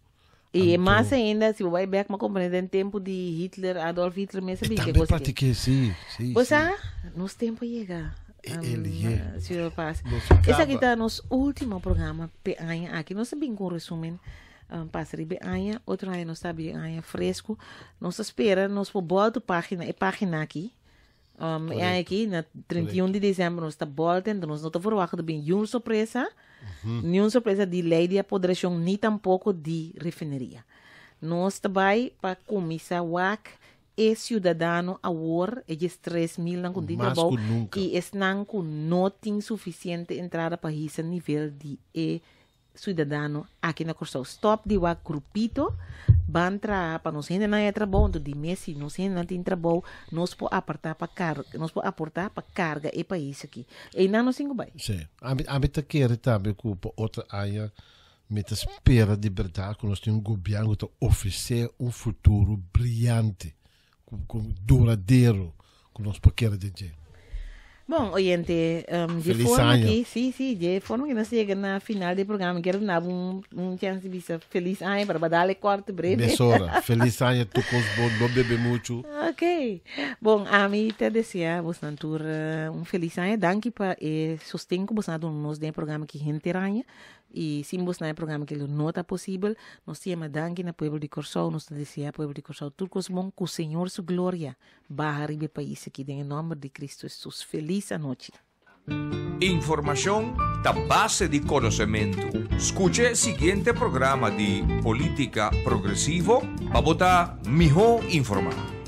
E mais ainda, se vai back, mas compreender tempo de Hitler, Adolf Hitler, mesmo bem que Também pratiquei, sim. Você, nos tempo chega. Ele é. Senhor Paz. Nossa, Esse aqui está nosso último programa, Peanha, aqui nós sabemos com resumen. Passar Peanha, outro ano nós sabemos Peanha fresco. Nós espera, nós por volta página aqui. É aqui, na 31 de dezembro, nós está volta, então nós não estamos verwachten bem nenhuma surpresa. Nenhuma surpresa de lei de apoderação, nem tampouco de refineria. Nós também para começar WAC e cidadano a war, e 3.000 não com trabalho e estão com não tem suficiente entrada para esse nível de cidadano aqui na Costa. Stop de WAC grupito, van para nós ainda não é trabalho, de Messi, nós ainda não tem trabalho, nós podemos aportar para carga, nós podemos aportar para carga e para isso aqui. E não nos engo bem. Sim, a mim tá querendo também com outra área, me tá espera de verdade que nós temos um governo que oferecer futuro brilhante, duradouro, que nós podemos dizer. Bom, oyente, de forma que, sim, de forma que nós chegamos na final do programa, quero dar chance de ser feliz ano para dar corte breve. Mesora, feliz ano, tu bom, não bebe muito. Ok. Bom, a mim te desejo, você feliz ano, danke para sustento que você nos dê programa que gente ranha. E se você não programa que não está possível, nós temos danke na povo de Corsol, nós desejamos povo de Corsol, tudo que bom, que o Senhor sua glória, barra ribe país aqui, em nome de Cristo Jesus. Feliz a noite. Información da base de conocimiento. Escuche el siguiente programa de Política Progresivo para botar mejor informado.